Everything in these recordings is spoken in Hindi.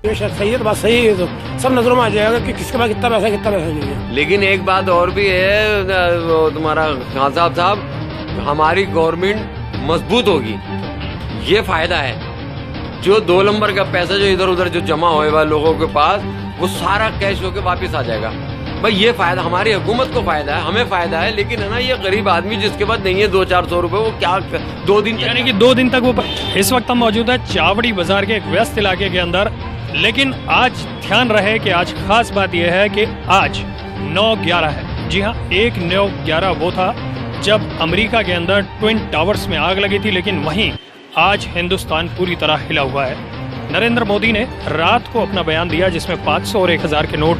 सही है तो बात सही है, तो सब नजरों में आ जाएगा कि किसके पास कितना पैसा नहीं है। लेकिन एक बात और भी है, वो तुम्हारा खान साहब, हमारी गवर्नमेंट मजबूत होगी, ये फायदा है। जो 2 नंबर का पैसा जो इधर उधर जो जमा होएगा लोगों के पास, वो सारा कैश होके वापस आ जाएगा। भाई ये फायदा हमारी हुकूमत को फायदा है, हमें फायदा है। लेकिन है ना, ये गरीब आदमी जिसके पास नहीं है 200-400 रुपए, वो क्या 2 दिन यानी कि 2 दिन तक वो। इस वक्त हम मौजूद है चावड़ी बाजार के एक व्यस्त इलाके के अंदर। लेकिन आज ध्यान रहे कि आज खास बात यह है कि आज 9/11 है। जी हाँ, 1/9/11 वो था जब अमेरिका के अंदर ट्विन टावर्स में आग लगी थी। लेकिन वहीं आज हिंदुस्तान पूरी तरह हिला हुआ है। नरेंद्र मोदी ने रात को अपना बयान दिया जिसमें 500 और 1000 के नोट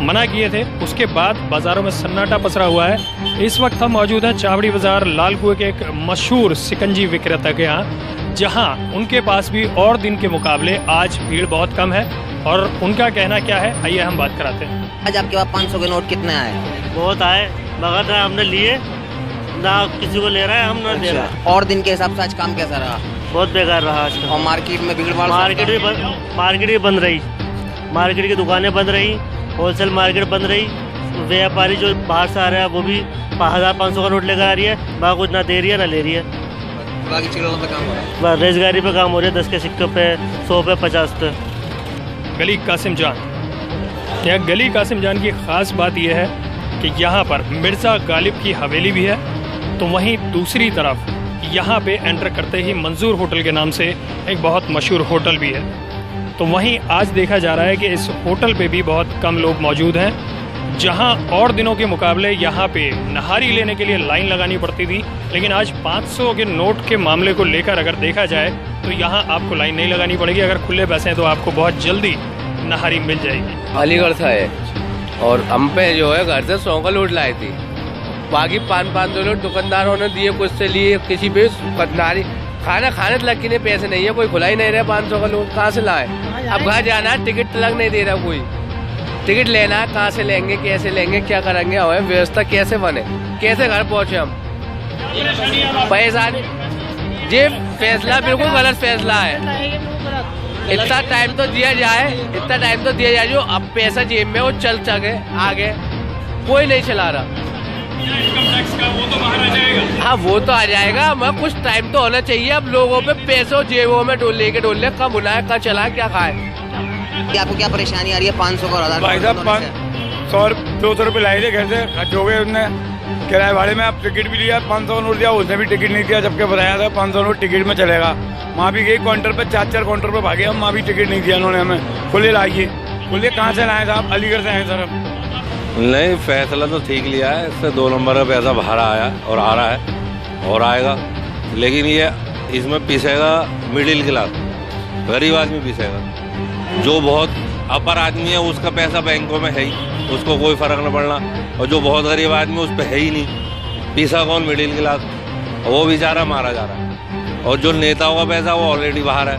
मना किए थे। उसके बाद बाजारों में सन्नाटा पसरा हुआ है। इस वक्त हम मौजूद हैं चावड़ी बाजार लाल कुएं के एक मशहूर सिकंजी विक्रेता के यहाँ, जहाँ उनके पास भी और दिन के मुकाबले आज भीड़ बहुत कम है। और उनका कहना क्या है, आइए हम बात कराते हैं। आज आपके पास 500 के नोट कितने आए? बहुत आए, मगर ना हमने लिए ना किसी को ले रहा है, हम ना दे रहा है। और दिन के हिसाब से आज काम कैसा रहा? बहुत बेकार रहा आज का। और मार्केट में भीड़ भाड़? मार्केट भी बंद रही, मार्केट की दुकानें बंद रही, होलसेल मार्केट बंद रही। व्यापारी जो बाहर से आ रहा है वो भी 1500 का नोट लेकर आ रही है, वहाँ कुछ ना दे रही है ना ले रही है। बाकी चीज़ों पे काम हो रहा है? बस रेजगारी पे काम हो रही है, 10 के सिक्के पे, 100 पे, 50 पे। गली कासिम जान, यहाँ गली कासिम जान की खास बात यह है कि यहाँ पर मिर्जा गालिब की हवेली भी है, तो वहीं दूसरी तरफ यहाँ पे एंटर करते ही मंजूर होटल के नाम से एक बहुत मशहूर होटल भी है। तो वहीं आज देखा जा रहा है कि इस होटल पे भी बहुत कम लोग मौजूद हैं, जहां और दिनों के मुकाबले यहाँ पे नहारी लेने के लिए लाइन लगानी पड़ती थी। लेकिन आज 500 के नोट के मामले को लेकर अगर देखा जाए तो यहाँ आपको लाइन नहीं लगानी पड़ेगी। अगर खुले पैसे हैं तो आपको बहुत जल्दी नहारी मिल जाएगी। अलीगढ़ से है और हम पे जो है घर से 100 का नोट लाई थी, बाकी 500 नोट दुकानदारों ने दिए, कुछ से लिए, किसी पे नारी खाना खाने तक के लिए पैसे नहीं है, कोई खुला ही नहीं रहा। 500 का नोट कहाँ से लाए? अब घर जाना है, टिकट तक नहीं दे रहा कोई। टिकट लेना है, कहाँ से लेंगे, कैसे लेंगे, क्या करेंगे, हमें व्यवस्था कैसे बने, कैसे घर पहुँचे हम? पैसा ये फैसला बिल्कुल गलत फैसला है। इतना टाइम तो दिया जाए, जो अब पैसा जेब में वो चल सके आगे, कोई नहीं चला रहा। हाँ वो तो आ जाएगा, मगर कुछ टाइम तो होना चाहिए। अब लोगों पे पैसों जेबों में डोले कब बुलाए, कब चलाए, क्या खाए। आपको क्या परेशानी आ रही है? 500 का और भाई साहब 100-200 रुपये लाए थे घर से, खर्च हो गए उनने किराए भाड़े में। अब टिकट भी लिया, 500 नोट दिया, उसने भी टिकट नहीं दिया, जबकि बताया था 500 नोट टिकट में चलेगा। वहाँ भी गई काउंटर पे, 4 काउंटर पे भागे हम, वहाँ भी टिकट नहीं दिया उन्होंने हमें। खुले लाइए, खुले कहाँ से लाए साहब? अलीगढ़ से आए सर। नहीं, फैसला तो ठीक लिया है। इससे 2 नंबर का पैसा बाहर आया और आ रहा है और आएगा। लेकिन ये इसमें पीसेगा मिडिल क्लास, गरीब आदमी पीसेगा। जो बहुत अपर आदमी है उसका पैसा बैंकों में है ही, उसको कोई फर्क न पड़ना। और जो बहुत गरीब आदमी है उस पर है ही नहीं, पीसा कौन? मिडिल क्लास, वो बेचारा मारा जा रहा है। और जो नेताओं का पैसा वो ऑलरेडी बाहर है,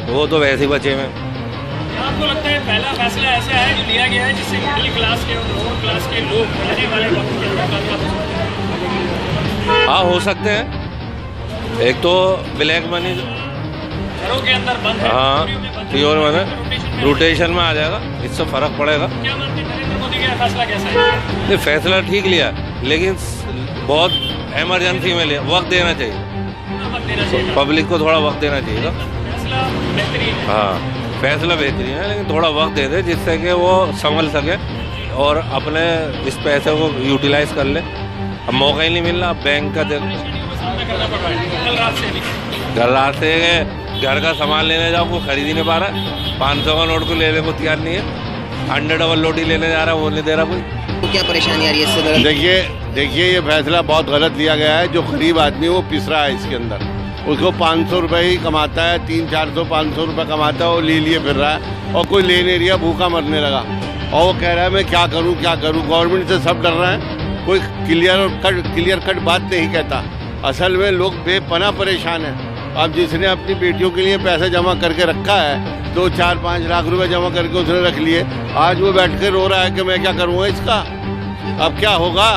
वो तो वैसे ही बचे में। आपको लगता है पहला फैसला ऐसा है जो लिया गया है जिससे मिडिल क्लास के और लोअर क्लास के लोग रहने वाले हाँ हो सकते हैं। एक तो ब्लैक मनी घरों के अंदर बंद है, हाँ प्योर मनी रोटेशन में आ जाएगा, इससे फर्क पड़ेगा। क्या मानते हैं नरेंद्र मोदी का फैसला कैसा है? नहीं, फैसला ठीक लिया, लेकिन बहुत इमरजेंसी में लिया। वक्त देना चाहिए, पब्लिक को थोड़ा वक्त देना चाहिए। फैसला बेहतरीन, हाँ फैसला बेहतरीन है, लेकिन थोड़ा वक्त दे दे जिससे कि वो संभल सके और अपने इस पैसे को यूटिलाइज कर ले। अब मौका ही नहीं मिल रहा। बैंक का कल रात से घर का सामान लेने जाओ, कोई खरीद ही नहीं पा रहा है। 500 का नोट को लेने को तैयार नहीं है। 100 डबल रोटी लेने जा रहा है, वो नहीं दे रहा कोई। तो क्या परेशानी आ रही है इससे? देखिए ये फैसला बहुत गलत लिया गया है। जो गरीब आदमी है वो पिस रहा है इसके अंदर। उसको 500 रुपये ही कमाता है, 300-400-500 रुपये कमाता है, वो ले लिए फिर रहा है और कोई ले नहीं रहा, भूखा मरने लगा। और वो कह रहा है मैं क्या करूं। गवर्नमेंट से सब डर रहे हैं, कोई क्लियर कट बात नहीं कहता। असल में लोग बेपनाह परेशान हैं। अब जिसने अपनी बेटियों के लिए पैसा जमा करके रखा है, 2-4-5 लाख रुपए जमा करके उसने रख लिए, आज वो बैठ कर रो रहा है कि मैं क्या करूँगा इसका, अब क्या होगा।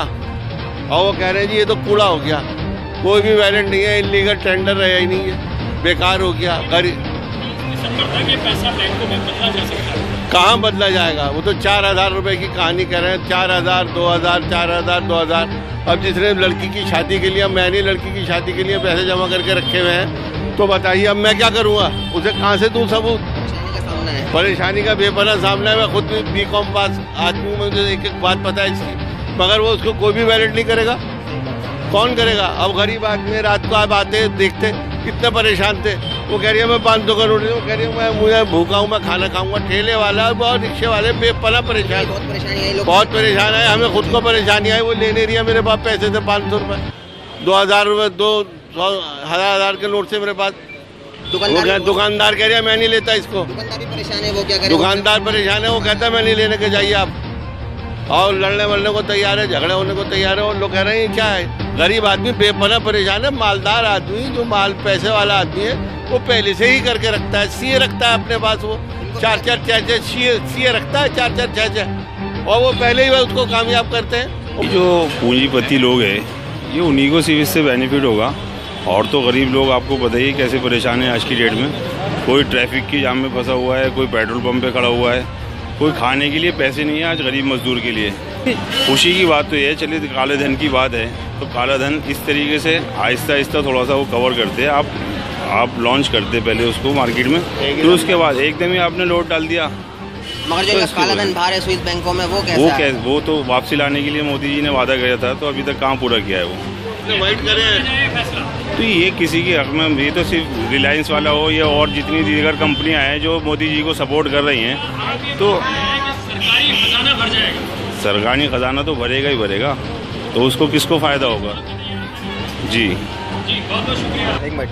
और वो कह रहे हैं जी ये तो कूड़ा हो गया, कोई भी वैलेंट नहीं है, इलीगल टेंडर रहा ही नहीं है, बेकार हो गया। दिसंबर तक ये पैसा बैंकों में बदला जा सकता है। कहाँ बदला जाएगा? वो तो 4,000 रुपए की कहानी कर रहे हैं, 4,000, 2,000, 4,000, 2,000। अब जिसने लड़की की शादी के लिए, मैंने लड़की की शादी के लिए पैसे जमा करके रखे हुए हैं, तो बताइए अब मैं क्या करूँगा? उसे कहाँ से दूँ सबूत? परेशानी का बेपना सामना है। मैं खुद भी B.Com पास आदमी हूँ, मुझे एक एक बात पता है इसकी, मगर वो उसको कोई भी वैलिड नहीं करेगा। कौन करेगा? अब गरीब आदमी रात को आप आते देखते कितने परेशान थे। वो कह रही है मैं 500 का नोट, वो कह रही है मैं मुझे भूखा हूँ, मैं खाना खाऊंगा। ठेले वाला और रिक्शे वाले बेपना परेशान, बहुत परेशान है। हमें खुद को परेशानी आई। वो ले नहीं रही है मेरे पास पैसे थे 500 रुपये, 2,000 रुपये, 2,000 के नोट से मेरे पास। दुकानदार कह रहा है मैं नहीं लेता इसको। दुकानदार भी परेशान है, वो क्या करे? दुकानदार परेशान है, वो कहता है मैं नहीं लेने के जाइए आप। और लड़ने वलने को तैयार है, झगड़े होने को तैयार है। और लोग कह रहे हैं क्या है? गरीब आदमी बेपना परेशान है। मालदार आदमी, जो माल पैसे वाला आदमी है, वो पहले से ही करके रखता है, सीए रखता है अपने पास। वो 4-4 सीए रखता है, 4-4 6-6, और वो पहले ही उसको कामयाब करते हैं। जो पूंजीपति लोग हैं, ये उन्हीं को सिर्फ इससे बेनिफिट होगा। और तो गरीब लोग आपको पता ही कैसे परेशान है आज की डेट में। कोई ट्रैफिक की जाम में फंसा हुआ है, कोई पेट्रोल पंप पे खड़ा हुआ है, कोई खाने के लिए पैसे नहीं है आज गरीब मजदूर के लिए। खुशी की बात तो ये है, चलिए काले धन की बात है, तो काला धन इस तरीके से आहिस्ता आहिस्ता थोड़ा सा वो कवर करते हैं। आप लॉन्च करते पहले उसको मार्केट में, फिर उसके बाद एकदम ही आपने नोट डाल दिया। मगर जो काला धन बाहर है स्विस बैंकों में, वो कैसा है? वो तो वापसी लाने के लिए मोदी जी ने वादा किया था, तो अभी तक कहाँ पूरा किया है वो। तो ये किसी के हक में, ये तो सिर्फ रिलायंस वाला हो या और जितनी दीगर कंपनियां हैं जो मोदी जी को सपोर्ट कर रही हैं, तो सरकारी खजाना भर जाएगा। सरकारी खजाना तो भरेगा ही भरेगा, तो उसको किसको फायदा होगा? जी बहुत बहुत शुक्रिया। एक मिनट,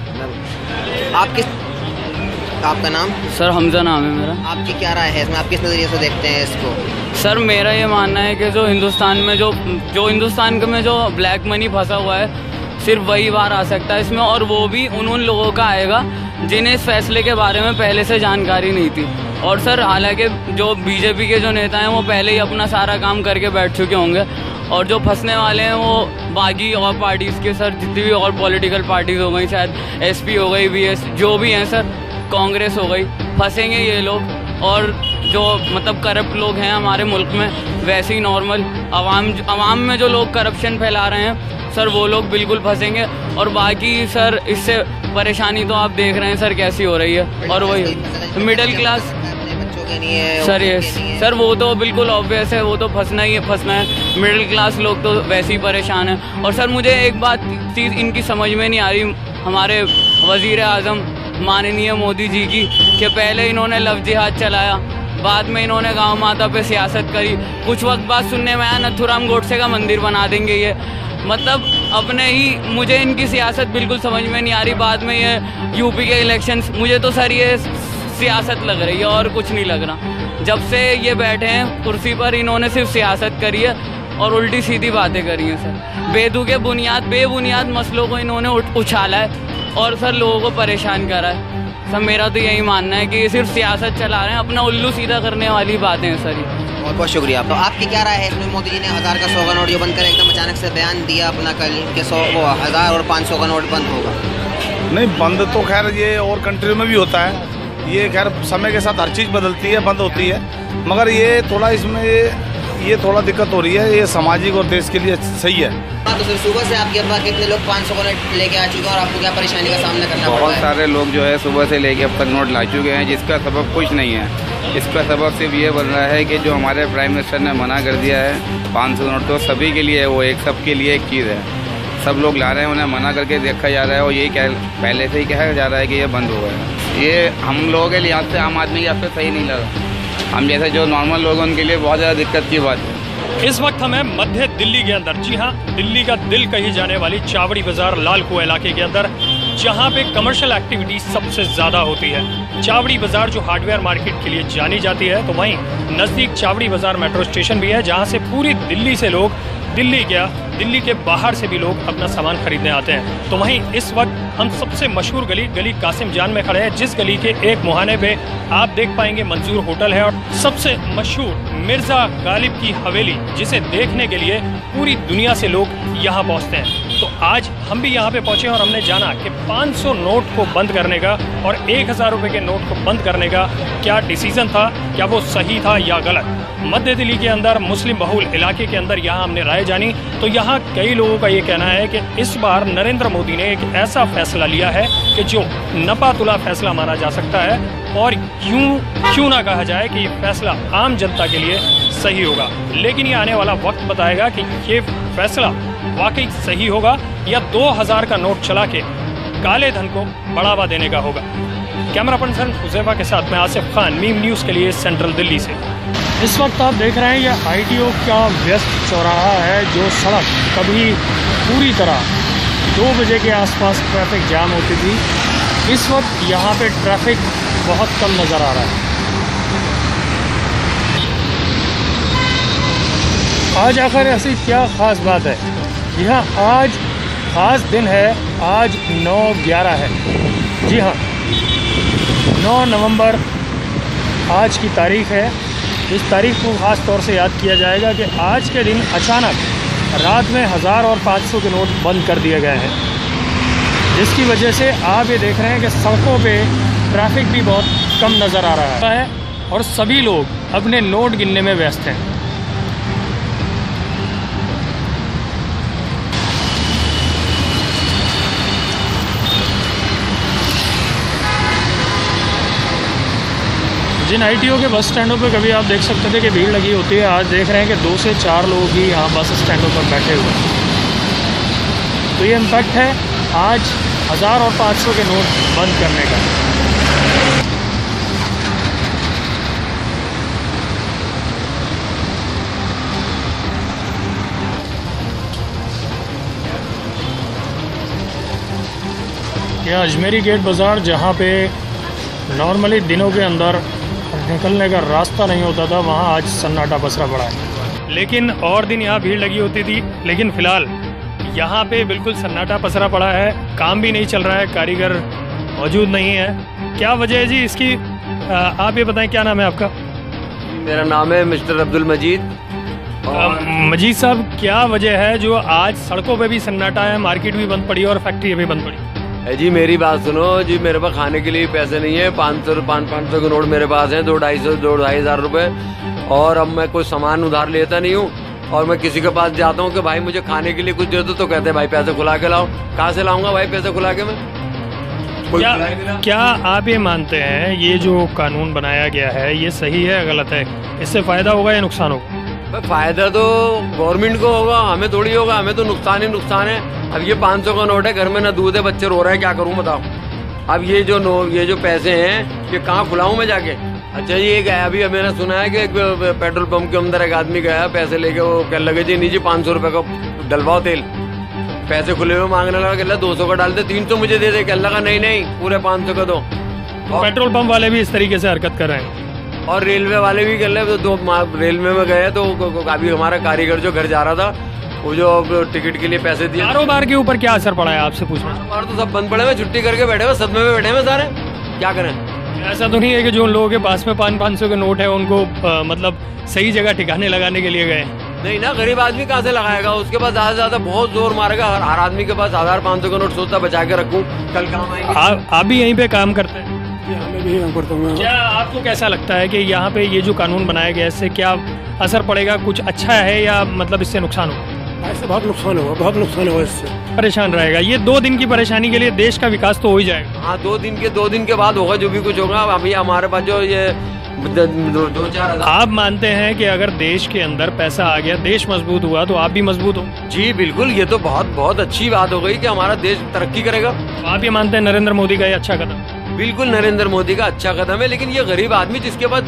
आपका नाम? सर हमजा नाम है मेरा। आपकी क्या राय है इसमें? आप किस नज़रिए से देखते हैं इसको? सर मेरा ये मानना है कि जो हिंदुस्तान में जो हिंदुस्तान में जो ब्लैक मनी फंसा हुआ है, सिर्फ वही बाहर आ सकता है इसमें, और वो भी उन लोगों का आएगा जिन्हें इस फैसले के बारे में पहले से जानकारी नहीं थी। और सर हालांकि जो बीजेपी के जो नेता हैं वो पहले ही अपना सारा काम करके बैठ चुके होंगे, और जो फंसने वाले हैं वो बाकी और पार्टीज़ के, सर जितनी भी और पॉलिटिकल पार्टीज़ हो गई, शायद एसपी हो गई, बीएस जो भी हैं सर, कांग्रेस हो गई, फंसेंगे ये लोग। और जो मतलब करप्ट लोग हैं हमारे मुल्क में, वैसे ही नॉर्मल आवाम में जो लोग करप्शन फैला रहे हैं सर, वो लोग बिल्कुल फंसेंगे। और बाकी सर इससे परेशानी तो आप देख रहे हैं सर कैसी हो रही है। और वही मिडिल क्लास सर, ये सर वो तो बिल्कुल ऑब्वियस है, वो तो फंसना ही है, फंसना है। मिडिल क्लास लोग तो वैसे ही परेशान हैं। और सर मुझे एक बात चीज़ इनकी समझ में नहीं आ रही, हमारे वज़ीर आज़म माननीय मोदी जी की, कि पहले इन्होंने लव जिहाद चलाया, बाद में इन्होंने गांव माता पे सियासत करी, कुछ वक्त बाद सुनने में आया नथुराम गोडसे का मंदिर बना देंगे ये। मतलब अपने ही, मुझे इनकी सियासत बिल्कुल समझ में नहीं आ रही। बाद में ये यूपी के इलेक्शंस, मुझे तो सर ये सियासत लग रही है और कुछ नहीं लग रहा। जब से ये बैठे हैं कुर्सी पर, इन्होंने सिर्फ सियासत करी है और उल्टी सीधी बातें करी हैं सर। बेतुके बेबुनियाद मसलों को इन्होंने उछाला है और सर लोगों को परेशान करा है। सर मेरा तो यही मानना है कि ये सिर्फ सियासत चला रहे हैं, अपना उल्लू सीधा करने वाली बातें हैं सर। बहुत बहुत शुक्रिया। तो आपकी क्या राय है इसमें? मोदी जी ने 1000 का 100 का नोट जो बंद कर एकदम अचानक से बयान दिया अपना कल कि 1000 और 500 का नोट बंद होगा। नहीं, बंद तो खैर ये और कंट्री में भी होता है, ये खैर समय के साथ हर चीज़ बदलती है, बंद होती है, मगर ये थोड़ा इसमें ये थोड़ा दिक्कत हो रही है। ये सामाजिक और देश के लिए सही है। तो सर सुबह से आपके पास कितने लोग 500 का नोट लेके आ चुके हैं और आपको क्या परेशानी का सामना करना पड़ रहा है? बहुत सारे लोग जो है सुबह से लेके अब तक नोट ला चुके हैं, जिसका सबब कुछ नहीं है। इसका सबब सिर्फ ये बन रहा है कि जो हमारे प्राइम मिनिस्टर ने मना कर दिया है 500 नोट, तो सभी के लिए वो एक सबके लिए एक चीज़ है। सब लोग ला रहे हैं, उन्हें मना करके देखा जा रहा है, और यही पहले से ही कहा जा रहा है कि ये बंद हो गया। ये हम लोगों के लिहाज से, आम आदमी के लिहाज से सही नहीं लगा। हम जैसे जो नॉर्मल लोग हैं उनके लिए बहुत ज़्यादा दिक्कत की बात है। इस वक्त हमें मध्य दिल्ली के अंदर, जी हाँ, दिल्ली का दिल कही जाने वाली चावड़ी बाजार लाल कुआं इलाके के अंदर, जहाँ पे कमर्शियल एक्टिविटी सबसे ज़्यादा होती है। चावड़ी बाजार जो हार्डवेयर मार्केट के लिए जानी जाती है, तो वहीं नज़दीक चावड़ी बाजार मेट्रो स्टेशन भी है, जहाँ से पूरी दिल्ली से लोग, दिल्ली के बाहर से भी लोग अपना सामान खरीदने आते हैं। तो वहीं इस वक्त हम सबसे मशहूर गली कासिम जान में खड़े हैं, जिस गली के एक मुहाने पे आप देख पाएंगे मंजूर होटल है और सबसे मशहूर मिर्ज़ा गालिब की हवेली, जिसे देखने के लिए पूरी दुनिया से लोग यहाँ पहुँचते हैं। तो आज हम भी यहाँ पे पहुंचे और हमने जाना कि 500 नोट को बंद करने का और 1000 रुपये के नोट को बंद करने का क्या डिसीजन था, क्या वो सही था या गलत। मध्य दिल्ली के अंदर मुस्लिम बहुल इलाके के अंदर यहाँ हमने राय जानी तो यहाँ कई लोगों का ये कहना है कि इस बार नरेंद्र मोदी ने एक ऐसा फैसला लिया है कि जो नपातुला फैसला माना जा सकता है और क्यों ना कहा जाए कि ये फैसला आम जनता के लिए सही होगा। लेकिन ये आने वाला वक्त बताएगा कि ये फैसला वाकई सही होगा या 2000 का नोट चला के काले धन को बढ़ावा देने का होगा। कैमरा पर्सन हुजैफा के साथ में आसिफ खान, मीम न्यूज़ के लिए सेंट्रल दिल्ली से। इस वक्त आप देख रहे हैं ये ITO का व्यस्त चौराहा है जो सड़क कभी पूरी तरह 2 बजे के आसपास ट्रैफिक जाम होती थी। इस वक्त यहाँ पे ट्रैफिक बहुत कम नज़र आ रहा है। आज आखिर ऐसी क्या ख़ास बात है? यहाँ आज ख़ास दिन है, आज 9/11 है। जी हाँ, 9 नवंबर आज की तारीख़ है। इस तारीख़ को ख़ास तौर से याद किया जाएगा कि आज के दिन अचानक रात में 1000 और 500 के नोट बंद कर दिए गए हैं, जिसकी वजह से आप ये देख रहे हैं कि सड़कों पे ट्रैफिक भी बहुत कम नज़र आ रहा है और सभी लोग अपने नोट गिनने में व्यस्त हैं। जिन ITO के बस स्टैंडों पे कभी आप देख सकते थे कि भीड़ लगी होती है, आज देख रहे हैं कि 2 से 4 लोग ही यहाँ बस स्टैंडों पर बैठे हुए हैं। तो ये इम्पैक्ट है आज 1000 और 500 के नोट बंद करने का। यह अजमेरी गेट बाज़ार, जहाँ पे नॉर्मली दिनों के अंदर निकलने का रास्ता नहीं होता था, वहाँ आज सन्नाटा पसरा पड़ा है। लेकिन और दिन यहाँ भीड़ लगी होती थी, लेकिन फ़िलहाल यहाँ पे बिल्कुल सन्नाटा पसरा पड़ा है। काम भी नहीं चल रहा है, कारीगर मौजूद नहीं है। क्या वजह है जी इसकी? आप ये बताएं, क्या नाम है आपका? मेरा नाम है मिस्टर अब्दुल मजीद। मजीद साहब, क्या वजह है जो आज सड़कों पे भी सन्नाटा है, मार्केट भी बंद पड़ी और फैक्ट्री भी बंद पड़ी? जी मेरी बात सुनो जी, मेरे पास खाने के लिए पैसे नहीं है। 500 के नोट मेरे पास हैं, 2-2.5 रुपए, और अब मैं कोई सामान उधार लेता नहीं हूँ। और मैं किसी के पास जाता हूँ कि भाई मुझे खाने के लिए कुछ दे दो, तो कहते हैं भाई पैसे खुला के लाओ। कहाँ से लाऊंगा भाई पैसे खुला के मैं? क्या आप ये मानते हैं ये जो कानून बनाया गया है ये सही है या गलत है? इससे फायदा होगा या नुकसान होगा? फायदा तो गवर्नमेंट को होगा, हमें थोड़ी होगा। हमें तो नुकसान ही नुकसान है। अब ये 500 का नोट है, घर में ना दूध है, बच्चे रो रहे हैं, क्या करूं बताओ? अब ये जो पैसे हैं ये कहाँ खुलाऊं मैं जाके? अच्छा ये गया, अभी मैंने सुना है कि एक पेट्रोल पंप के अंदर एक आदमी गया पैसे लेके, वो कह लगे जी नीचे 500 रुपए का डलवाओ तेल। पैसे खुले हुए मांगने लगा, कहला 200 का डाल दे, 300 मुझे दे दे। कह लगा नहीं पूरे 500 का दो। पेट्रोल पंप वाले भी इस तरीके से हरकत कर रहे हैं और रेलवे वाले भी कर रहे। तो रेलवे में गए तो अभी हमारा कारीगर जो घर जा रहा था, वो जो टिकट के लिए पैसे दिए। कारोबार के ऊपर क्या असर पड़ा है आपसे पूछना? कारोबार तो सब बंद पड़े हुए, छुट्टी करके बैठे हुए, सदमे में बैठे हुए सारे, क्या करें? ऐसा तो नहीं है कि जो लोगों के पास में 500 के नोट है उनको मतलब सही जगह ठिकाने लगाने के लिए गए? नहीं ना, गरीब आदमी कहाँ से लगाएगा? उसके पास ज्यादा से ज्यादा बहुत जोर मारेगा। हर आदमी के पास 1000-500 का नोट सोचता बचा के रखूं, कल काम आएंगे। आप भी यहीं पे काम करते हैं? हमें भी यहाँ करता हूँ। क्या आपको कैसा लगता है कि यहाँ पे ये जो कानून बनाया गया है इससे क्या असर पड़ेगा? कुछ अच्छा है या मतलब इससे नुकसान होगा? ऐसे बहुत नुकसान होगा, बहुत नुकसान होगा इससे। परेशान रहेगा। ये 2 दिन की परेशानी के लिए देश का विकास तो हो ही जाएगा। हाँ, 2 दिन के बाद होगा जो भी कुछ होगा। अभी हमारे पास जो ये 2-4 आप मानते हैं कि अगर देश के अंदर पैसा आ गया, देश मजबूत हुआ, तो आप भी मजबूत हो? जी बिल्कुल, ये तो बहुत अच्छी बात हो गई कि हमारा देश तरक्की करेगा। तो आप ये मानते हैं नरेंद्र मोदी का ये अच्छा कदम? बिल्कुल, नरेंद्र मोदी का अच्छा कदम है, लेकिन ये गरीब आदमी जिसके पास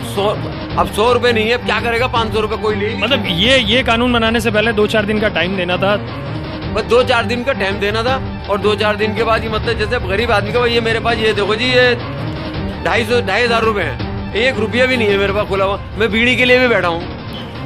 100 रुपए नहीं है, क्या करेगा? 500 रुपए कोई ले। मतलब ये कानून बनाने से पहले 2-4 दिन का टाइम देना था। बस 2-4 दिन का टाइम देना था, और 2-4 दिन के बाद ये मतलब जैसे गरीब आदमी का, ये मेरे पास ये देखो जी, ये 2,500 रुपए हैं, 1 रुपया भी नहीं है मेरे पास खुला हुआ। मैं बीड़ी के लिए भी बैठा हूँ।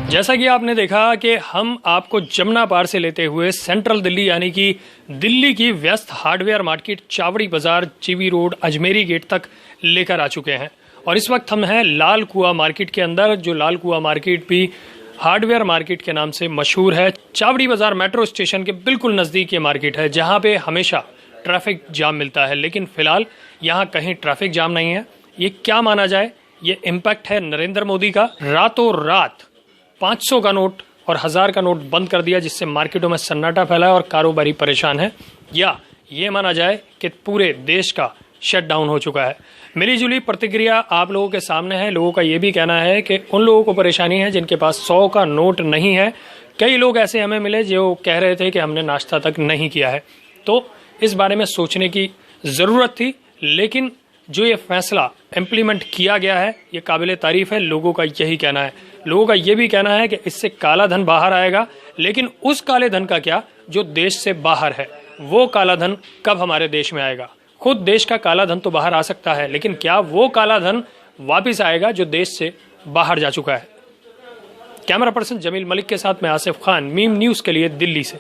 जैसा कि आपने देखा कि हम आपको जमुना पार से लेते हुए सेंट्रल दिल्ली यानी कि दिल्ली की व्यस्त हार्डवेयर मार्केट, चावड़ी बाजार, जीवी रोड, अजमेरी गेट तक लेकर आ चुके हैं। और इस वक्त हम हैं लाल कुआं मार्केट के अंदर, जो लाल कुआं मार्केट भी हार्डवेयर मार्केट के नाम से मशहूर है। चावड़ी बाजार मेट्रो स्टेशन के बिल्कुल नजदीक ये मार्केट है, जहां पे हमेशा ट्रैफिक जाम मिलता है, लेकिन फिलहाल यहाँ कहीं ट्रैफिक जाम नहीं है। ये क्या माना जाए, ये इम्पैक्ट है नरेंद्र मोदी का। रातों रात 500 का नोट और 1000 का नोट बंद कर दिया, जिससे मार्केटों में सन्नाटा फैला है और कारोबारी परेशान है, या ये माना जाए कि पूरे देश का शटडाउन हो चुका है। मिलीजुली प्रतिक्रिया आप लोगों के सामने है। लोगों का ये भी कहना है कि उन लोगों को परेशानी है जिनके पास 100 का नोट नहीं है। कई लोग ऐसे हमें मिले जो कह रहे थे कि हमने नाश्ता तक नहीं किया है। तो इस बारे में सोचने की ज़रूरत थी, लेकिन जो ये फैसला इम्प्लीमेंट किया गया है ये काबिल तारीफ है। लोगों का यही कहना है। लोगों का ये भी कहना है कि इससे काला धन बाहर आएगा, लेकिन उस काले धन का क्या जो देश से बाहर है, वो काला धन कब हमारे देश में आएगा। खुद देश का काला धन तो बाहर आ सकता है, लेकिन क्या वो काला धन वापिस आएगा जो देश से बाहर जा चुका है। कैमरा पर्सन जमील मलिक के साथ मैं आसिफ खान, मीम न्यूज़ के लिए दिल्ली से।